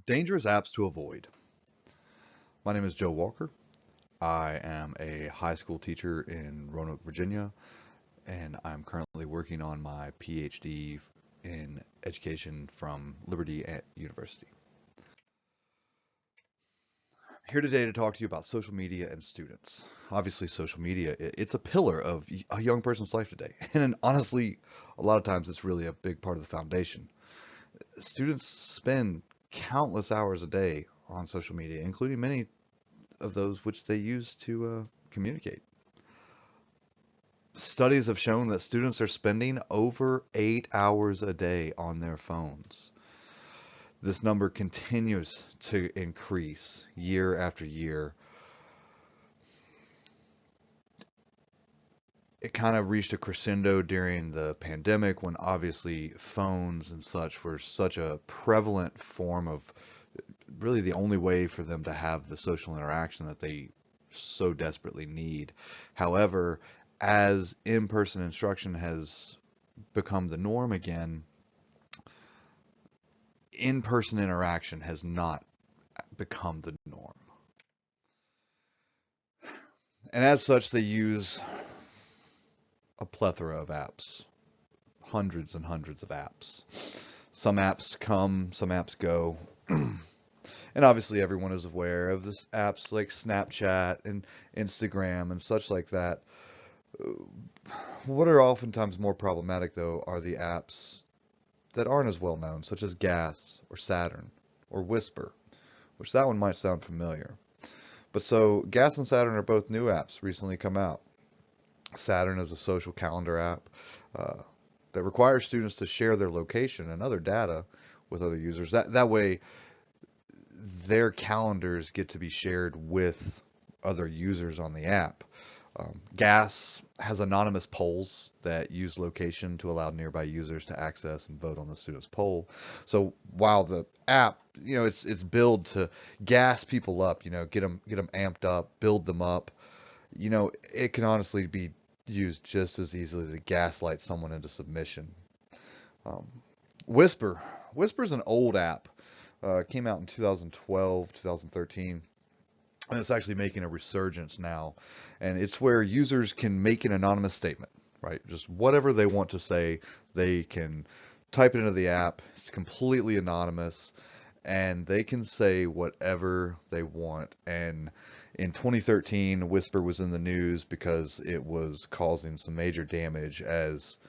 Dangerous apps to avoid. My name is Joe Walker. I am a high school teacher in Roanoke, Virginia, and I'm currently working on my PhD in education from Liberty University. Here today to talk to you about social media and students. Obviously, social media, it's a pillar of a young person's life today. And honestly, a lot of times it's really a big part of the foundation. Students spend countless hours a day on social media, including many of those which they use to communicate. Studies have shown that students are spending over 8 hours a day on their phones. This number continues to increase year after year. It kind of reached a crescendo during the pandemic when obviously phones and such were such a prevalent form of really the only way for them to have the social interaction that they so desperately need. However, as in-person instruction has become the norm again, in-person interaction has not become the norm. And as such, they use a plethora of apps, hundreds and hundreds of apps. Some apps come, some apps go. And obviously everyone is aware of this apps like Snapchat and Instagram and such like that. What are oftentimes more problematic though are the apps that aren't as well known, such as Gas or Saturn or Whisper, which that one might sound familiar. But so Gas and Saturn are both new apps recently come out. Saturn is a social calendar app that requires students to share their location and other data with other users. That way their calendars get to be shared with other users on the app. Gas has anonymous polls that use location to allow nearby users to access and vote on the student's poll. So while the app, it's built to gas people up, get them amped up, build them up. It can honestly be used just as easily to gaslight someone into submission. Um, Whisper. Whisper's an old app. Came out in 2012, 2013. And it's actually making a resurgence now. And it's where users can make an anonymous statement, right? Just whatever they want to say, they can type it into the app. It's completely anonymous, and they can say whatever they want. And in 2013, Whisper was in the news because it was causing some major damage as,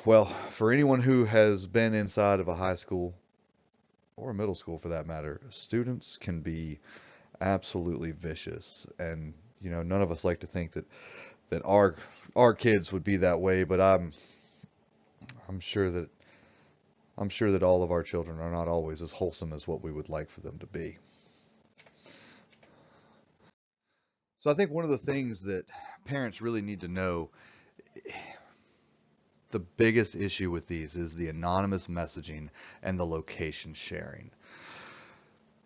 well, for anyone who has been inside of a high school or a middle school for that matter, students can be absolutely vicious, and none of us like to think that our kids would be that way, but I'm sure that all of our children are not always as wholesome as what we would like for them to be. So I think one of the things that parents really need to know, the biggest issue with these is the anonymous messaging and the location sharing.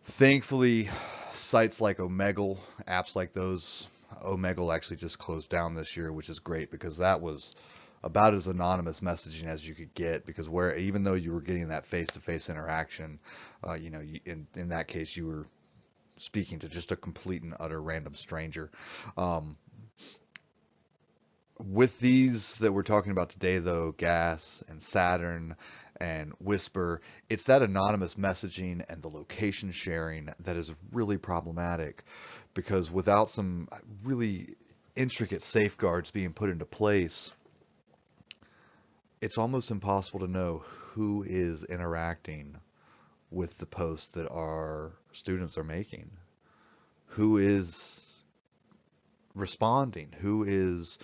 Thankfully, sites like Omegle, apps like those, Omegle actually just closed down this year, which is great because that was about as anonymous messaging as you could get, because where even though you were getting that face-to-face interaction, in that case you were speaking to just a complete and utter random stranger. Um, with these that we're talking about today, though, Gas and Saturn and Whisper, it's that anonymous messaging and the location sharing that is really problematic, because without some really intricate safeguards being put into place, it's almost impossible to know who is interacting with the posts that our students are making, who is responding, who is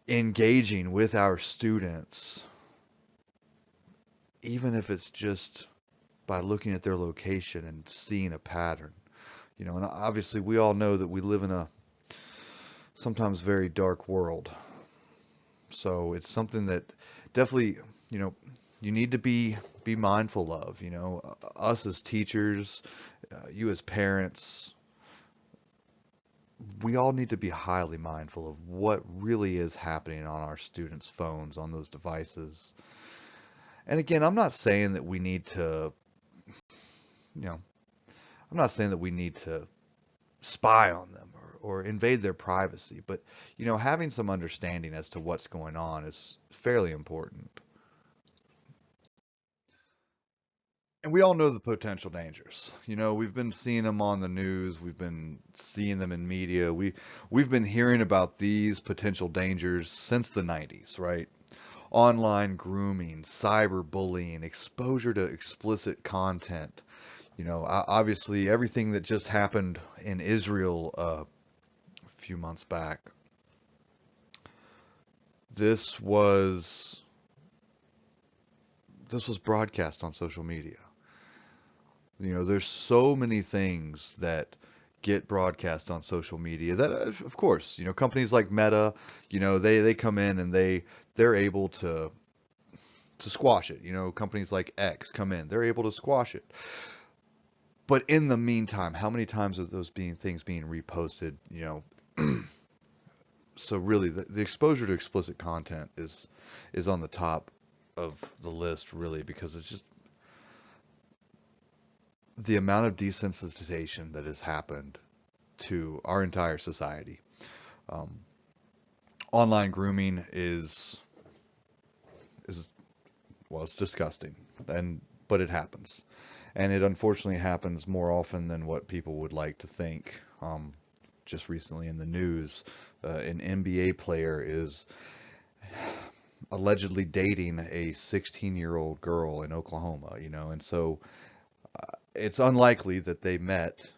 engaging with our students, even if it's just by looking at their location and seeing a pattern. And obviously we all know that we live in a sometimes very dark world. So it's something that definitely, you need to be mindful of, us as teachers, you as parents, we all need to be highly mindful of what really is happening on our students' phones, on those devices. And again, I'm not saying that we need to you know, I'm not saying that we need to spy on them or invade their privacy, but having some understanding as to what's going on is fairly important. And we all know the potential dangers. We've been seeing them on the news. We've been seeing them in media. We've been hearing about these potential dangers since the 90s, right? Online grooming, cyberbullying, exposure to explicit content. Obviously everything that just happened in Israel a few months back. This was broadcast on social media. There's so many things that get broadcast on social media that, of course, companies like Meta, they come in and they're able to squash it. Companies like X come in, they're able to squash it. But in the meantime, how many times are those things being reposted? So really, the exposure to explicit content is on the top of the list, really, because it's just the amount of desensitization that has happened to our entire society. Um, Online grooming is well, it's disgusting, but it happens, and it unfortunately happens more often than what people would like to think. Just recently in the news, an NBA player is allegedly dating a 16-year-old girl in Oklahoma, and so it's unlikely that they met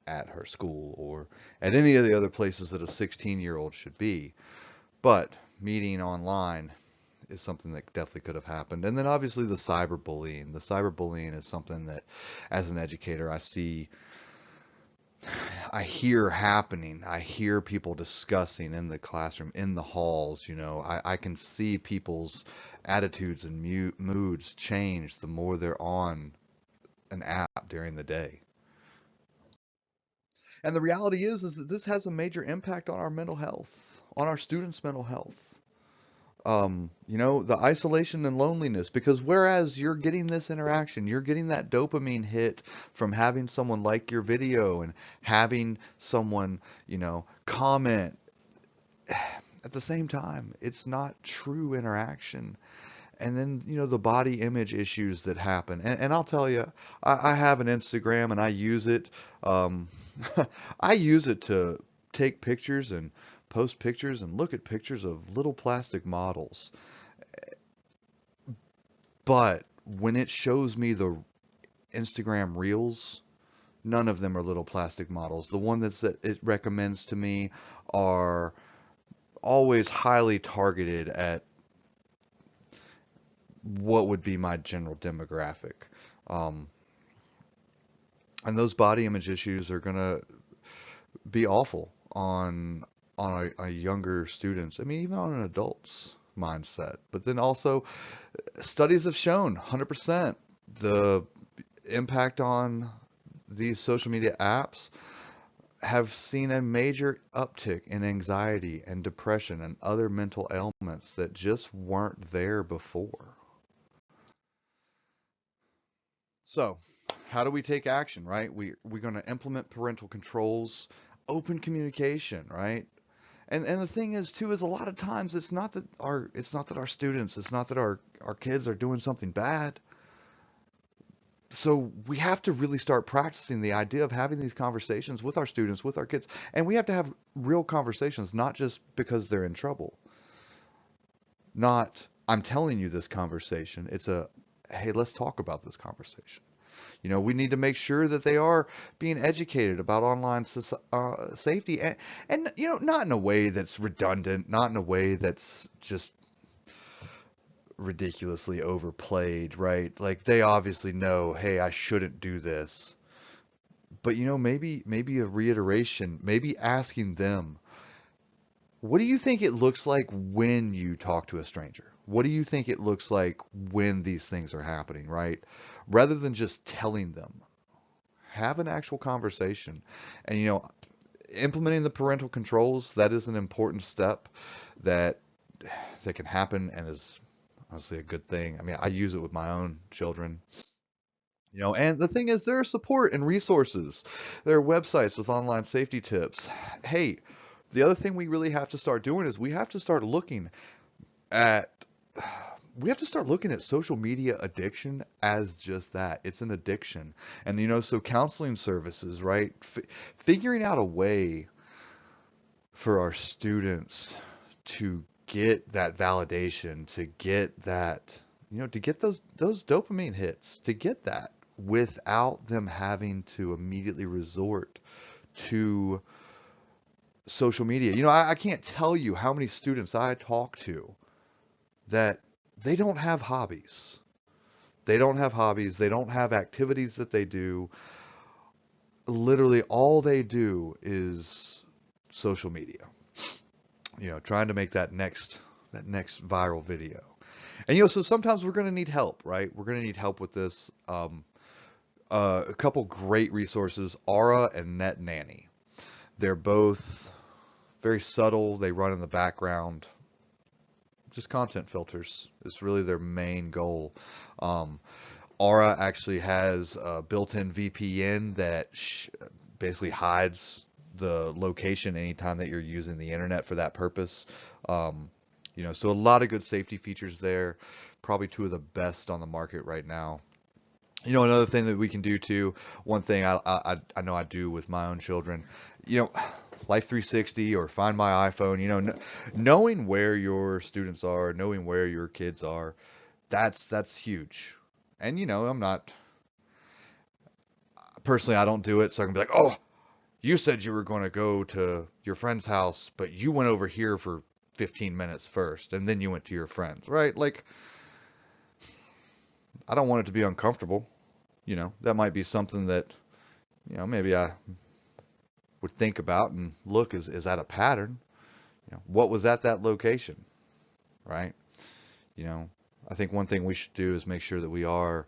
at her school or at any of the other places that a 16-year-old should be. But meeting online is something that definitely could have happened. And then obviously the cyberbullying. The cyberbullying is something that, as an educator, I hear happening. I hear people discussing in the classroom, in the halls. I can see people's attitudes and moods change the more they're on an app during the day. And the reality is that this has a major impact on our mental health, on our students' mental health. The isolation and loneliness, because whereas you're getting this interaction, you're getting that dopamine hit from having someone like your video and having someone, comment. At the same time, it's not true interaction. And then, the body image issues that happen. And I'll tell you, I have an Instagram and I use it. Um, I use it to take pictures and post pictures and look at pictures of little plastic models. But when it shows me the Instagram reels, none of them are little plastic models. The one that it recommends to me are always highly targeted at what would be my general demographic. Um, and those body image issues are going to be awful on a younger students. I mean, even on an adult's mindset. But then also, studies have shown 100% the impact on these social media apps have seen a major uptick in anxiety and depression and other mental ailments that just weren't there before. So, how do we take action, right? We're going to implement parental controls, open communication, right? And the thing is too is a lot of times it's not that our students, it's not that our kids are doing something bad. So we have to really start practicing the idea of having these conversations with our students, with our kids, and we have to have real conversations, not just because they're in trouble. Not, I'm telling you this conversation. It's a, hey, let's talk about this conversation. We need to make sure that they are being educated about online safety and, not in a way that's redundant, not in a way that's just ridiculously overplayed, right? Like they obviously know, hey, I shouldn't do this. But, maybe a reiteration, maybe asking them, what do you think it looks like when you talk to a stranger? What do you think it looks like when these things are happening, right? Rather than just telling them, have an actual conversation. And, implementing the parental controls, that is an important step that can happen and is honestly a good thing. I mean, I use it with my own children. And the thing is, there are support and resources. There are websites with online safety tips. Hey, the other thing we really have to start doing is at we have to start looking at social media addiction as just that. It's an addiction. And so counseling services, right? Figuring out a way for our students to get that validation, to get that, to get those dopamine hits, to get that without them having to immediately resort to social media. I can't tell you how many students I talk to that they don't have hobbies. They don't have hobbies. They don't have activities that they do. Literally all they do is social media. Trying to make that next viral video. And so sometimes we're going to need help, right? We're going to need help with this. A couple great resources, Aura and Net Nanny. They're both very subtle. They run in the background. Just content filters is really their main goal. Aura actually has a built-in VPN that basically hides the location anytime that you're using the internet for that purpose. So a lot of good safety features there. Probably two of the best on the market right now. Another thing that we can do too, one thing I know I do with my own children, Life 360 or Find My iPhone, knowing where your students are, knowing where your kids are, that's huge. And I'm not personally, I don't do it, so I can be like, oh, you said you were going to go to your friend's house, but you went over here for 15 minutes first, and then you went to your friend's, right? Like, I don't want it to be uncomfortable. That might be something that, maybe I would think about and look, is that a pattern? What was at that location, right? I think one thing we should do is make sure that we are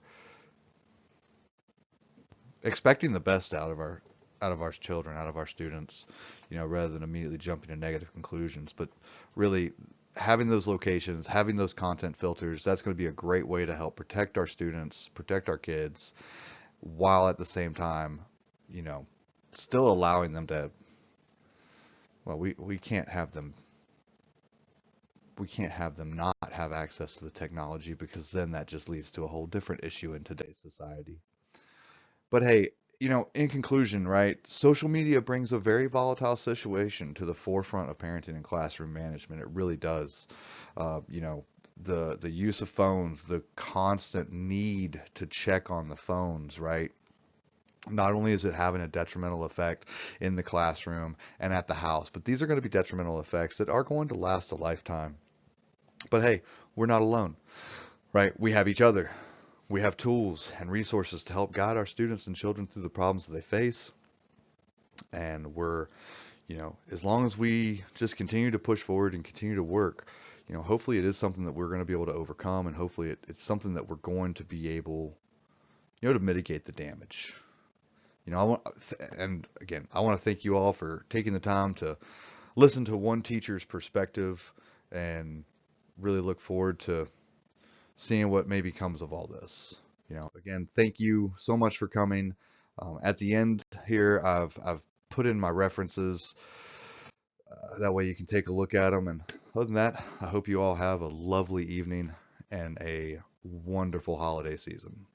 expecting the best out of our children, out of our students, rather than immediately jumping to negative conclusions. But really, having those locations, having those content filters, that's going to be a great way to help protect our students, protect our kids, while at the same time, still allowing them to, well, we can't have them not have access to the technology, because then that just leads to a whole different issue in today's society. But hey, in conclusion, right, social media brings a very volatile situation to the forefront of parenting and classroom management. It really does. The use of phones, the constant need to check on the phones, right? Not only is it having a detrimental effect in the classroom and at the house, but these are going to be detrimental effects that are going to last a lifetime. But hey, we're not alone, right? We have each other. We have tools and resources to help guide our students and children through the problems that they face. And as long as we just continue to push forward and continue to work, hopefully it is something that we're going to be able to overcome, and hopefully it's something that we're going to be able, to mitigate the damage. And again, I want to thank you all for taking the time to listen to one teacher's perspective, and really look forward to seeing what maybe comes of all this. Again, thank you so much for coming. At the end here, I've put in my references. That way you can take a look at them. And other than that, I hope you all have a lovely evening and a wonderful holiday season.